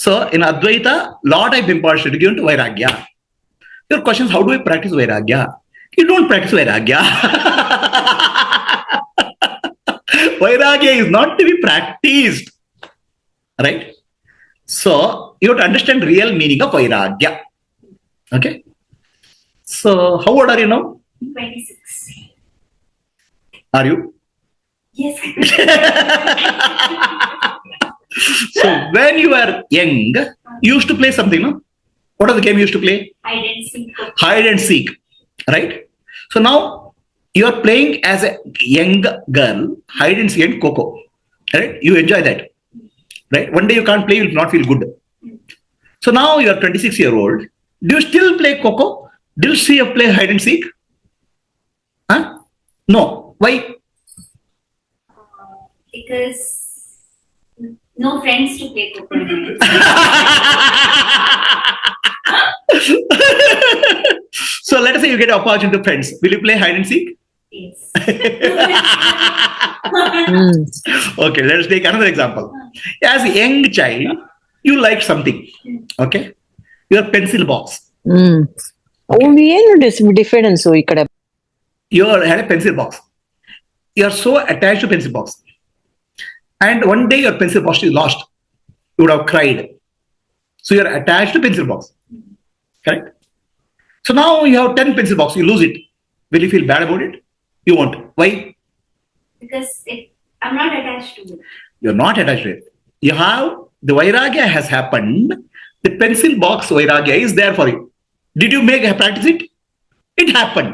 So in Advaita, lot of importance is given to Vairagya. Your question is, how do I practice Vairagya? You don't practice Vairagya. Vairagya is not to be practiced. Right? So you have to understand real meaning of Vairagya. Okay? So how old are you now? 26. Are you? Yes. So when you were young, you used to play something, no? What was the game you used to play? Hide and seek. Hide and seek, right? So now you are playing as a young girl, hide and seek and coco, right? You enjoy that, right? One day you can't play, you will not feel good. So now you are 26-year-old. Do you still play coco? Do you see a play hide and seek? Huh? No. Why? Because no friends to play coco. So let us say you get an opportunity to friends. Will you play hide and seek? Yes. Okay, let us take another example. As a young child, you like something. Okay? Your pencil box. ಏನು difference ಈ ಕಡೆ You had a pencil box. You are so attached to pencil box. And one day your pencil box is lost. You would have cried. So you are attached to pencil box. Correct? So now you have 10 pencil box, you lose it. Will you feel bad about it? You won't. Why? Because I'm not attached to it. You're not attached to it. You have, the Vairagya has happened. The pencil box Vairagya is there for you. Did you practice it? It happened.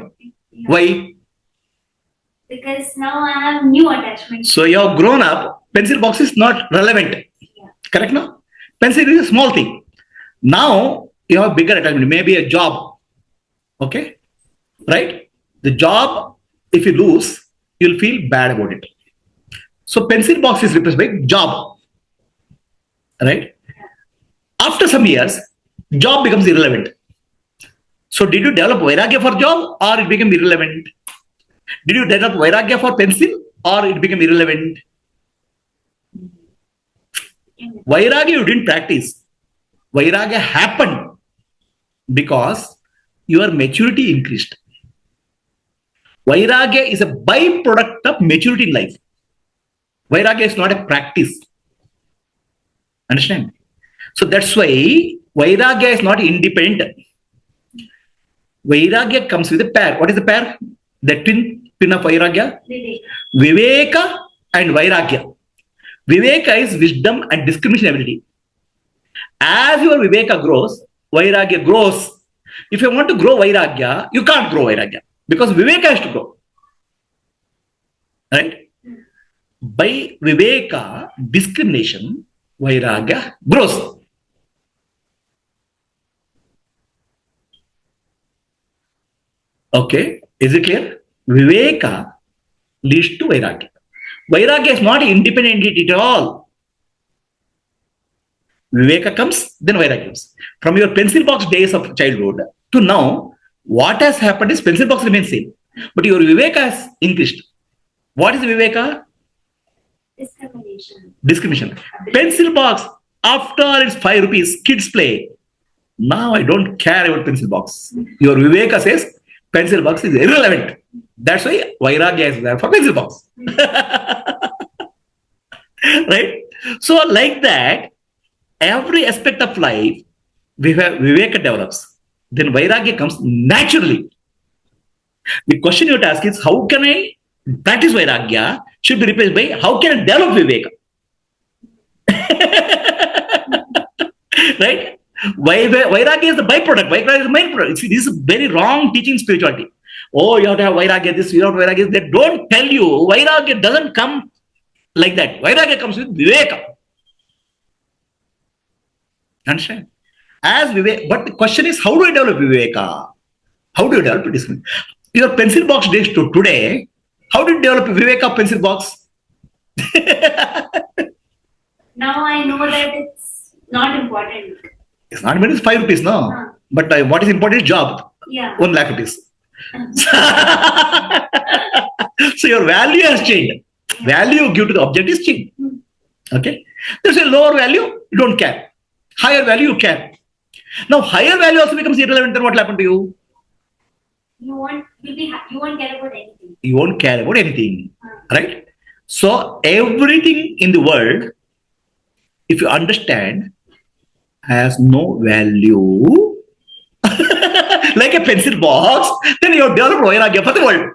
Yeah. Why? Because now I have new attachment. So you have grown up, pencil box is not relevant. Yeah. Correct now? Pencil is a small thing. Now you have bigger attachment, maybe a job. Okay? Right? The job, if you lose, you'll feel bad about it. So pencil box is replaced by job. Right? After some years, job becomes irrelevant. So did you develop Vairagya for job or it became irrelevant? Did you develop Vairagya for pencil or it became irrelevant? Vairagya you didn't practice. Vairagya happened because your maturity increased. Vairagya is a byproduct of maturity in life. Vairagya is not a practice. Understand? So that's why Vairagya is not independent. Vairagya comes with a pair. What is the pair? The twin of Vairagya? Viveka and Vairagya. Viveka is wisdom and discrimination ability. As your Viveka grows, Vairagya grows. If you want to grow Vairagya, you can't grow Vairagya because Viveka has to grow. Right? By Viveka, discrimination, Vairagya grows. Okay, is it clear? Viveka leads to Vairagya. Vairagya is not independent entity at all. Viveka comes, then Vairagya comes. From your pencil box days of childhood to now, what has happened is pencil box remains same, but your Viveka has increased. What is Viveka? Discrimination. Pencil box, after all it's 5 rupees, kids play. Now I don't care about pencil box. Your Viveka says pencil box is irrelevant. That's why Vairagya is there for pencil box. Right? So like that, every aspect of life, Viveka develops. Then Vairagya comes naturally. The question you have to ask is, how can I practice Vairagya? Should be replaced by, how can I develop Viveka? Right? Vairagya is the byproduct. Vairagya is the main product. See, this is very wrong teaching spirituality. Oh, you have to have Vairagya this, you have to have Vairagya this. They don't tell you Vairagya doesn't come like that. Vairagya comes with Viveka. Understand? As Viveka, but the question is, how do I develop Viveka? How do you develop this? Your pencil box days to today, how do you develop Viveka pencil box? Now I know that it's not important. It's not important, it's 5 rupees, no? But what is important is job. Yeah. 1 lakh rupees. So your value has changed. Value you give to the object is changed. Okay? There's a lower value, you don't care. Higher value you can. Now higher value also becomes irrelevant, then what will happen to you? You won't care about anything. You won't care about anything, right? So everything in the world, if you understand, has no value, like a pencil box, then you have developed Vairagya for the world.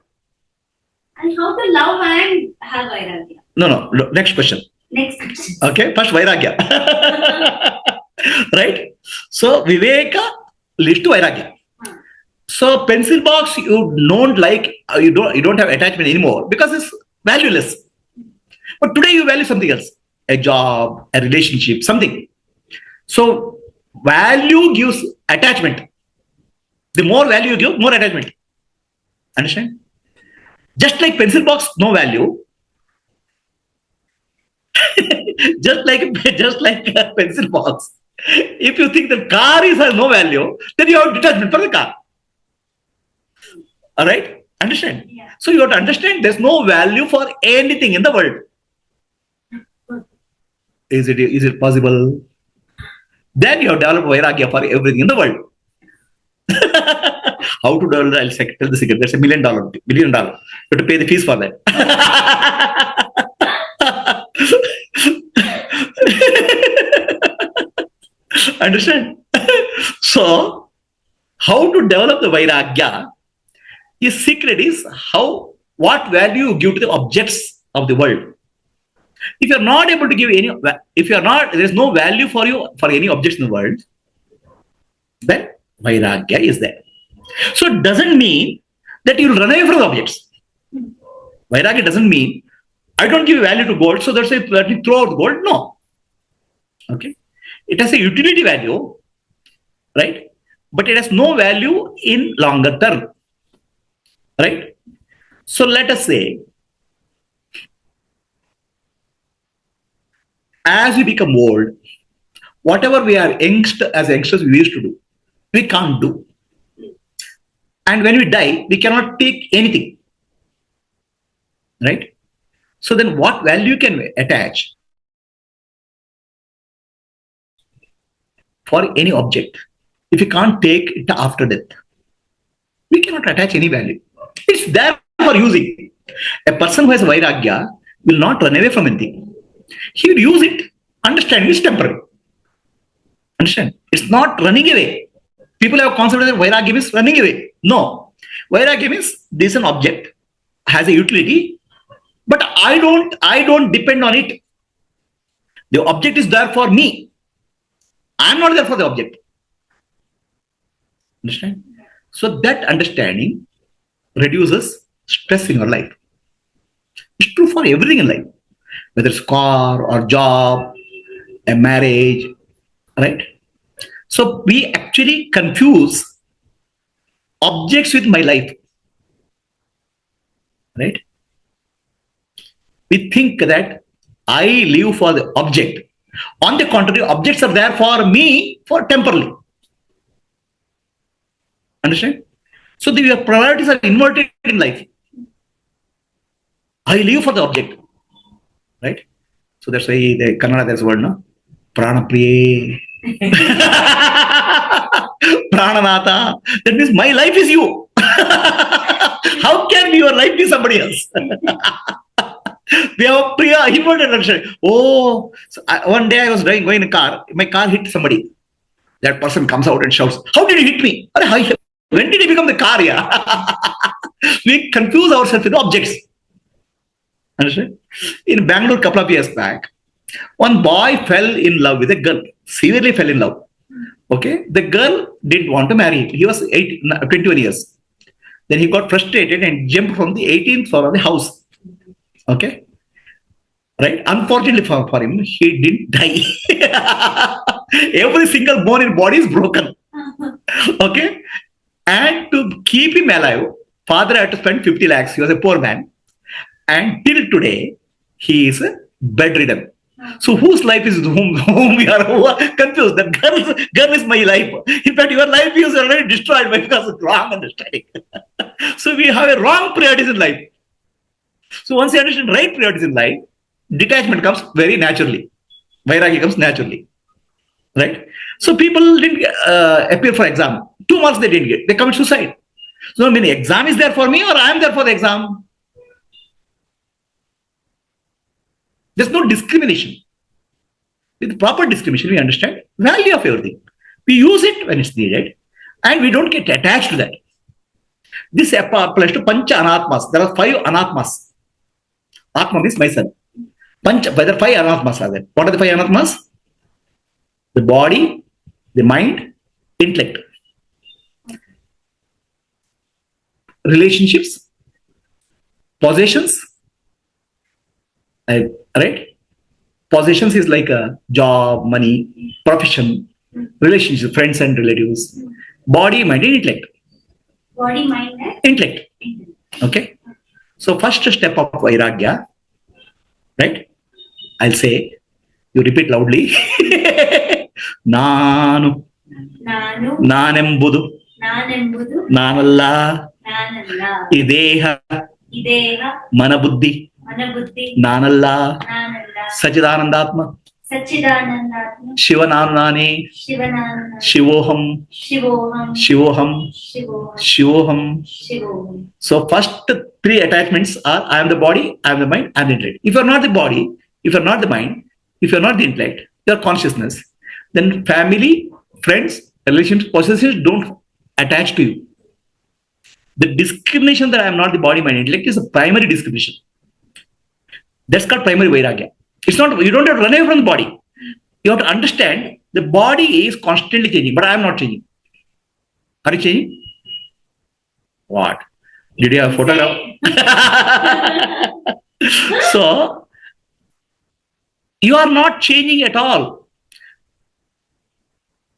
And how to love and have Vairagya? No. Next question. Next. Okay, first Vairagya. Right? So Viveka leads to Vairagya. So pencil box you don't like, you don't have attachment anymore because it's valueless. But today you value something else, a job, a relationship, something. So value gives attachment. The more value you give, more attachment. Understand? Just like pencil box, no value. just like a pencil box. If you think the car has no value, then you have detachment for the car. All right? Understand? Yeah. So you have to understand there's no value for anything in the world. Is it possible? Then you have developed Vairagya for everything in the world. How to develop? I'll tell the secret. That's $1 million. $1 billion. You have to pay the fees for that. Understand? So, how to develop the Vairagya? His secret is what value you give to the objects of the world. If you're not able to give there's no value for you for any objects in the world, then Vairagya is there. So it doesn't mean that you'll run away from the objects. Vairagya doesn't mean I don't give value to gold, so that's why let me throw out the gold. No. Okay. It has a utility value, right? But it has no value in longer term. Right? So let us say, as we become old, whatever we are as youngsters we used to do, we can't do. And when we die, we cannot take anything. Right? So then what value can we attach for any object if we can't take it after death? We cannot attach any value. It's there for using. A person who has Vairagya will not run away from anything. He will use it, understand it's temporary. Understand? It's not running away. People have considered that Vairagya means running away. No. Vairagya means this is an object, has a utility, but I don't depend on it. The object is there for me. I'm not there for the object. Understand? So that understanding reduces stress in your life. It's true for everything in life, whether it's car or job, a marriage, right? So we actually confuse objects with my life, right? We think that I live for the object. On the contrary, objects are there for me for temporarily. Understand? So your priorities are inverted in life. I live for the object, right? So that's why the Kannada there's a word, no? Pranapriye. Prananatha. That means my life is you. How can your life be somebody else? We have a priya inverted understanding. Oh, so one day I was going in a car. My car hit somebody. That person comes out and shouts, "How did you hit me? When did he become the car? Yeah." We confuse ourselves with objects. Understand? In Bangalore, a couple of years back, one boy fell in love with a girl, severely fell in love. Okay, the girl didn't want to marry him. He was 21 years. Then he got frustrated and jumped from the 18th floor of the house. Okay, right? Unfortunately for him, he didn't die. Every single bone in body is broken. Okay, and to keep him alive, father had to spend 50 lakhs. He was a poor man, and till today he is bedridden. So whose life is whom we are confused? That girl is my life. In fact, your life is already destroyed because of wrong understanding. So we have a wrong priorities in life. So once you understand right priorities in life, detachment comes very naturally. Vairagya comes naturally. right? So people didn't appear for exam. 2 marks they didn't get. They commit suicide. So I mean, exam is there for me, or I am there for the exam. There's no discrimination. With proper discrimination, we understand value of everything. We use it when it's needed, and we don't get attached to that. This applies to Pancha Anatmas. There are 5 Anatmas. Atma means myself. Pancha, whether 5 Anatmas are there. What are the 5 Anatmas? The body, the mind, intellect. Relationships, possessions, right? Possessions is like a job, money, profession, relationship, friends and relatives. Body, mind, and intellect. Body, mind, and Intellect. Okay. So first step of Vairagya, right? I'll say, you repeat loudly. Nanu, Nanu, Nanembudu, Nanembudu, Nanalla, Nanalla, Ideha, Ideha, Manabuddhi, Manabuddhi, Nanalla, Nanalla, Sachidanandatma, Sachidanandatma, Shivananani, Shivananda, Shivoham, Shivoham, Shivoham, Shivoham, Shivoham. Shivoham. So first 3 attachments are I am the body, I am the mind, I am the intellect. If you are not the body, if you are not the mind, if you are not the intellect, you are consciousness, then family, friends, relationships, possessions don't attach to you. The discrimination that I am not the body, mind, intellect is a primary discrimination. That's called primary Vairagya. It's not, you don't have to run away from the body. You have to understand the body is constantly changing, but I am not changing. Are you changing? What? Did you have a photograph? So, you are not changing at all.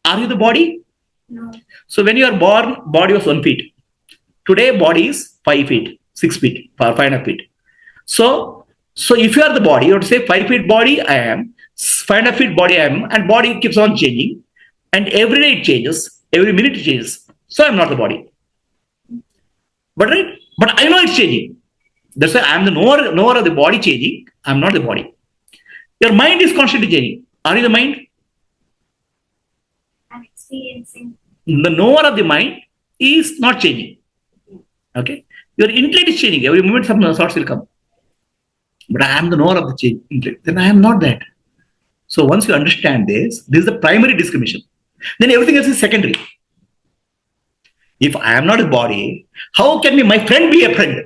Are you the body? No. So, when you are born, body was 1 feet. Today, body is 5 feet, 6 feet, 5.5 feet. So if you are the body, you have to say 5 feet body I am, 5.5 feet body I am, and body keeps on changing. And every day it changes, every minute it changes. So I am not the body. But right? But I know it's changing. That's why I am the knower of the body changing. I am not the body. Your mind is constantly changing. Are you the mind? I'm experiencing. The knower of the mind is not changing. Okay? Your intellect is changing. Every moment some thoughts will come. But I am the knower of the change intellect. Then I am not that. So once you understand this is the primary discrimination. Then everything else is secondary. If I am not a body, how can my friend be a friend?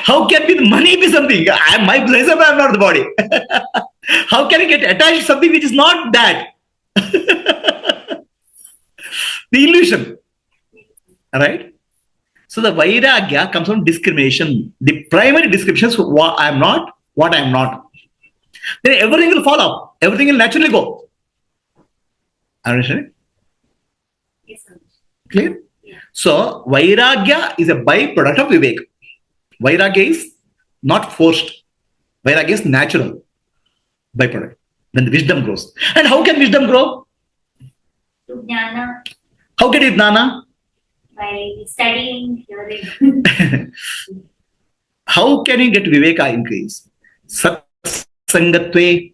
How can the money be something? I am my myself, I am not the body. How can I get attached to something which is not that? The illusion. Right? So the Vairagya comes from discrimination. The primary discrimination is what I am not, what I am not. Then everything will fall off. Everything will naturally go. Understand? Yes, sir. Clear? So Vairagya is a byproduct of Vivek. Vairagya is not forced. Vairagya is natural byproduct. Then the wisdom grows. And how can wisdom grow? To Jnana, How can it jnana? by studying, hearing. How can you get Viveka increase? Satsangatve,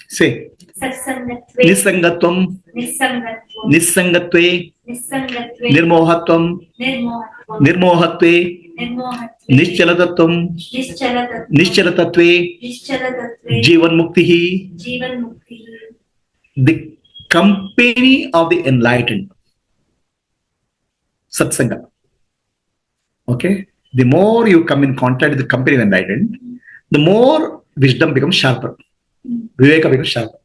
say. Satsangatve, Nisangatvam, Nisangatvam, Nisangatve, Nisangatve, Nirmohatvam, Nirmohatvam, Nirmohatve, Nirmohatve, Nischalatatvam, Nischalatatvam, Nischalatatve, Nischalatatve, Jivan Muktihi. Jivan Mukti. The company of the enlightened. Satsanga. Okay? The more you come in contact with the company of enlightened, the more wisdom becomes sharper. Viveka becomes sharper.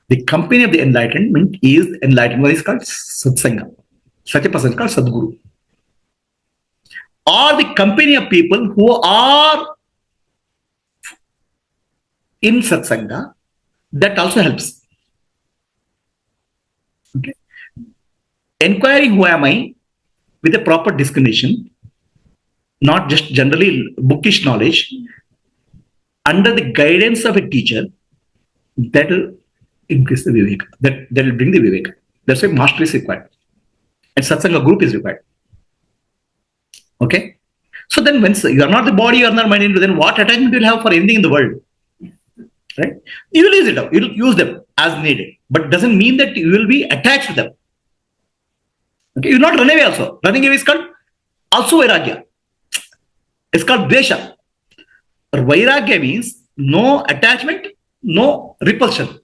The company of the enlightenment is enlightenment is called Satsanga. Such a person is called Sadguru. Or the company of people who are in Satsanga, that also helps. Okay. Inquiring who am I with a proper discrimination, not just generally bookish knowledge, under the guidance of a teacher, that will increase the viveka. That will bring the viveka. That's why mastery is required. And satsanga group is required. Okay? So then when you are not the body, you are not mind, then what attachment you will have for anything in the world? right? You will use it out. You will use them as needed, but doesn't mean that you will be attached to them. Okay, you will not run away also. Running away is called also Vairagya. It's called Dvesha. Vairagya means no attachment, no repulsion.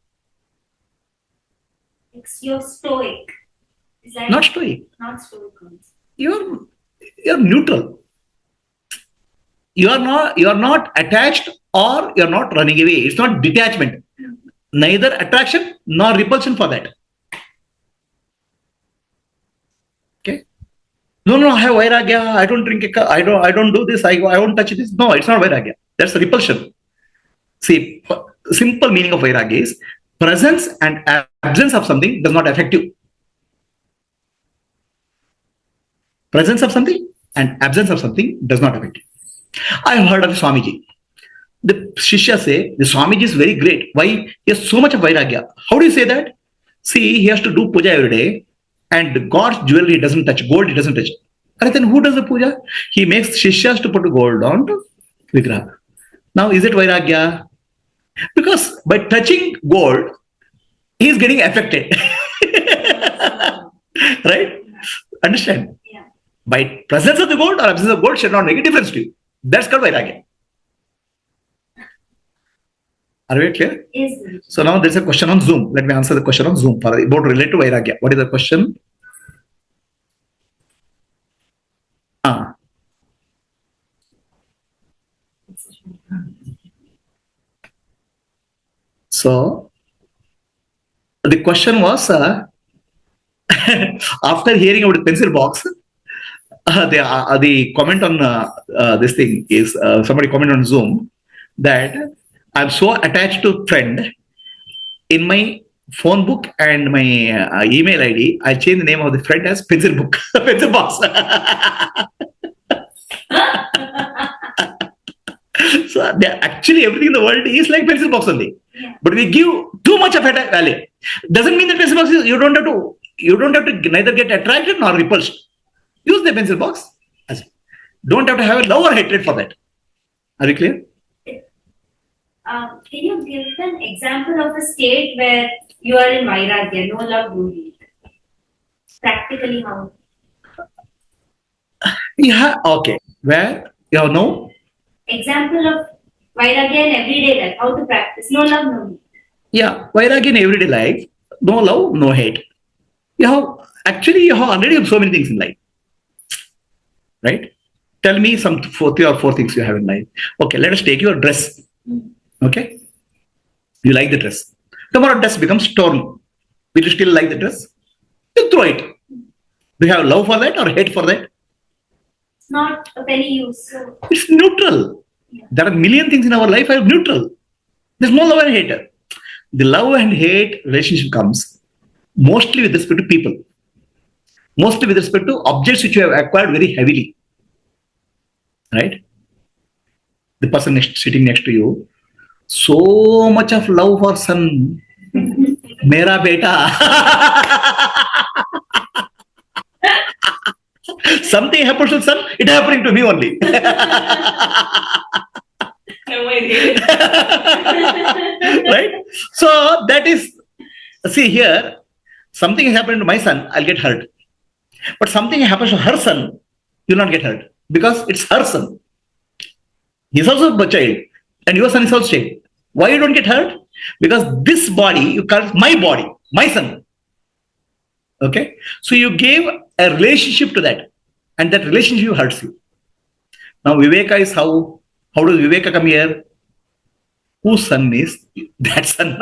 You're stoic. Is that Not stoic. Not stoic. You're neutral. You are not attached or you're not running away. It's not detachment. Neither attraction nor repulsion for that. Okay. No, I have Vairagya. I don't drink I don't do this. I won't touch this. No, it's not Vairagya. That's repulsion. See, simple meaning of Vairagya is presence and absence of something does not affect you. Presence of something and absence of something does not affect you. I have heard of Swamiji. The Shishya say, the Swamiji is very great. Why? He has so much of Vairagya. How do you say that? See, he has to do puja every day and God's jewelry he doesn't touch, gold he doesn't touch. And then who does the puja? He makes Shishyas to put gold on to Vigraha. Now, is it Vairagya? Because by touching gold, he is getting affected. Right? Understand? Yeah. By presence of the gold or absence of gold should not make a difference to you. That's called Vairagya. Are we clear? Yes. So now there's a question on Zoom. Let me answer the question on Zoom for about related to Vairagya. What is the question? So the question was after hearing about the pencil box, the comment on this thing is somebody commented on Zoom that I'm so attached to friend in my phone book and my email ID. I changed the name of the friend as pencil book, pencil box. So actually everything in the world is like pencil box only. Yeah. But we give too much of a value. Doesn't mean that pencil box is, you don't have to neither get attracted nor repulsed. Use the pencil box. Don't have to have a love or hatred for that. Are you clear? Can you give an example of a state where you are in Vairagya, no love, no hate? Practically how? Yeah, okay. Where you have no? Example of Vairagya in everyday life, how to practice. No love, no hate. Yeah, Vairagya in everyday life, no love, no hate. You have already so many things in life. Right? Tell me some 3 or 4 things you have in life. Okay, let us take your dress. Okay? You like the dress. Tomorrow dress becomes torn. Will you still like the dress? You throw it. Do you have love for that or hate for that? It's not of any use. So. It's neutral. Yeah. There are a million things in our life are neutral. There's no love and hate. The love and hate relationship comes mostly with respect to people. Mostly with respect to objects which you have acquired very heavily. Right? The person sitting next to you, so much of love for son. Mera beta. Something happens to son, it happening to me only. Right? So that is, see here, something is happening to my son, I'll get hurt. But something happens to her son, you'll not get hurt. Because it's her son. He's also a child. And your son is also a child. Why you don't get hurt? Because this body, you call it my body, my son. Okay? So you gave a relationship to that. And that relationship hurts you. Now Viveka is how does Viveka come here? Whose son is that son?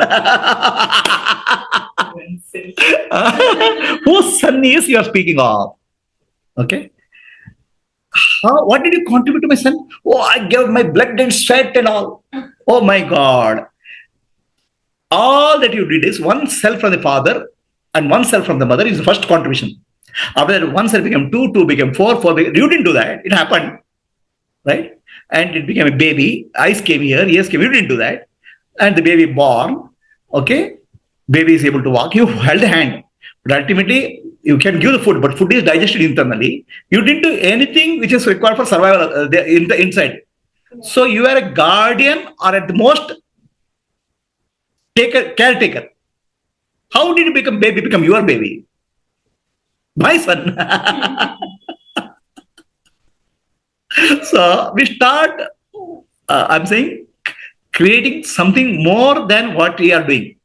Whose son is you are speaking of? Okay? What did you contribute to my son? Oh, I gave my blood and sweat and all. Oh my God. All that you did is one self from the father and one self from the mother is the first contribution. After that, one self became 2, 2 became 4, 4 became, you didn't do that. It happened. Right? And it became a baby. Eyes came here, ears came. You didn't do that. And the baby born. Okay? Baby is able to walk. You held a hand. But ultimately, you can give the food, but food is digested internally. You didn't do anything which is required for survival in the inside. So you are a guardian or at the most caretaker. How did you become your baby? My son. So we start, I'm saying, creating something more than what we are doing.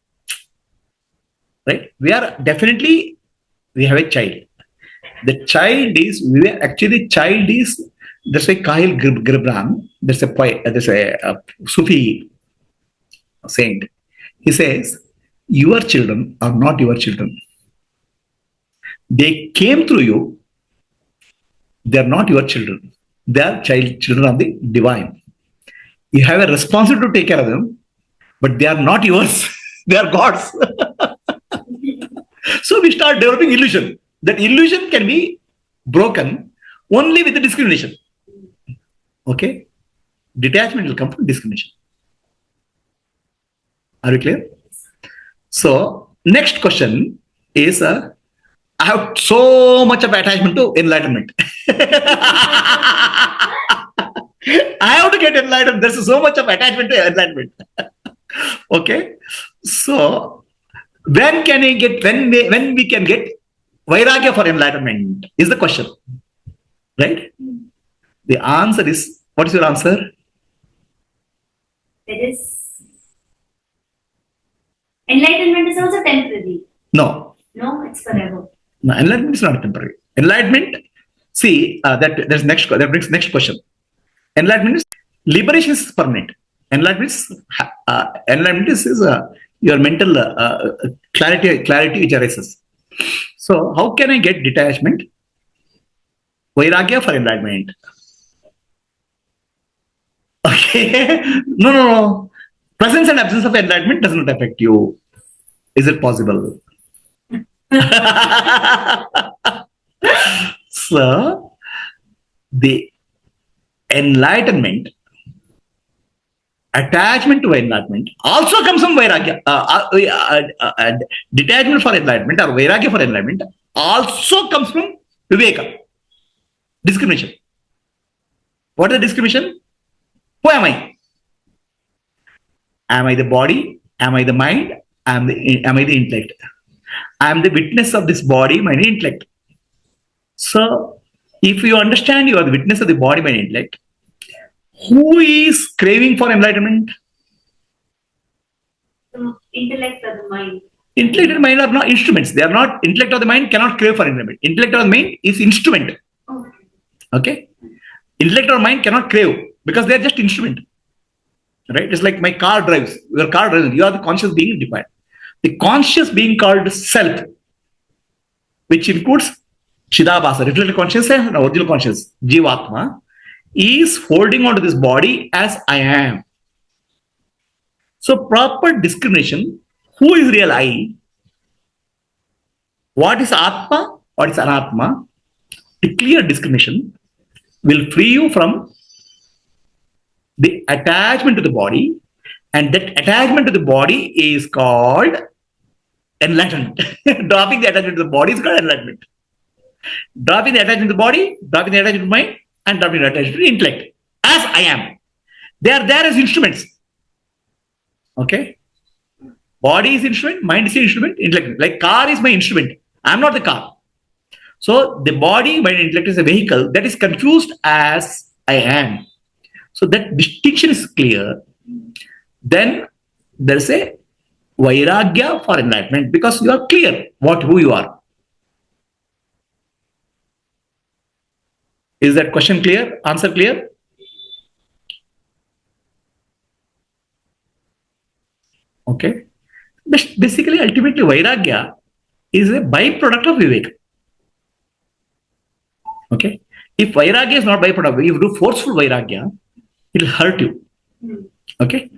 Right? We have a child. The child is, there's a Kahil Gibran, there's a poet, there's a Sufi saint. He says, your children are not your children. They came through you. They are not your children. They are children of the divine. You have a responsibility to take care of them, but they are not yours. They are God's. So we start developing illusion. That illusion can be broken only with the discrimination. Okay? Detachment will come from discrimination. Are you clear? So, next question is, I have so much of attachment to enlightenment. I have to get enlightened. There's so much of attachment to enlightenment. Okay? So, when we can get Vairagya for enlightenment is the question. Right? The answer is, what is your answer? It is. Enlightenment is also temporary. No. No, it's forever. No, enlightenment is not temporary. Enlightenment, see, that brings next question. Enlightenment is, liberation is permanent. Enlightenment is your mental clarity which arises. So, how can I get detachment? Vairagya for enlightenment. Okay. No. Presence and absence of enlightenment does not affect you. Is it possible? So, the enlightenment, attachment to enlightenment also comes from Vairagya. Detachment for enlightenment or Vairagya for enlightenment also comes from Viveka. Discrimination. What is the discrimination? Who am I? Am I the body? Am I the mind? Am I the intellect? I am the witness of this body, mind, and intellect. So, if you understand you are the witness of the body, mind, and intellect, who is craving for enlightenment? The intellect or the mind. Intellect and mind are not instruments. They are not, intellect or the mind cannot crave for enlightenment. Intellect or the mind is instrument. Okay? Intellect or mind cannot crave because they are just instrument. Right? It's like my car drives. Your car drives. You are the conscious being defined. The conscious being called self, which includes Chidabhasa, reflected consciousness and original consciousness, Jivatma, is holding on to this body as I am. So proper discrimination, who is real I, what is Atma, what is Anatma, a clear discrimination will free you from the attachment to the body, and that attachment to the body is called enlightenment. Dropping the attachment to the body is called enlightenment. Dropping the attachment to the body, dropping the attachment to mind, and dropping the attachment to the intellect. As I am. They are there as instruments. Okay? Body is instrument, mind is instrument, intellect. Like car is my instrument. I am not the car. So the body, mind, and intellect is a vehicle that is confused as I am. So that distinction is clear. Then there is a Vairagya for enlightenment because you are clear who you are. Is that question clear? Answer clear? Okay. Basically, ultimately, Vairagya is a byproduct of Vivek. Okay. If Vairagya is not byproduct, if you do forceful Vairagya, it will hurt you. Okay.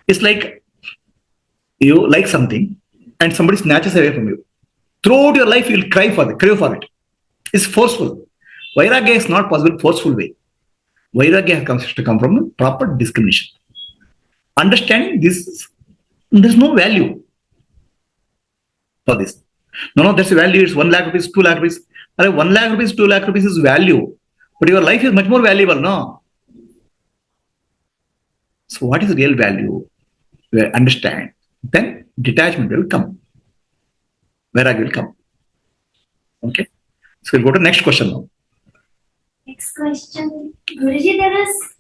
It's like you like something and somebody snatches away from you. Throughout your life, you will crave for it. It's forceful. Vairagya is not possible forceful way. Vairagya comes to come from proper discrimination. Understanding this, there's no value for this. No, that's a value. It's 1 lakh rupees, 2 lakh rupees. 1 lakh rupees, 2 lakh rupees is value. But your life is much more valuable, no? So what is real value? Understand. then detachment will come. Vairagya will come. Okay. So we'll go to next question now. Next question. Guruji, there is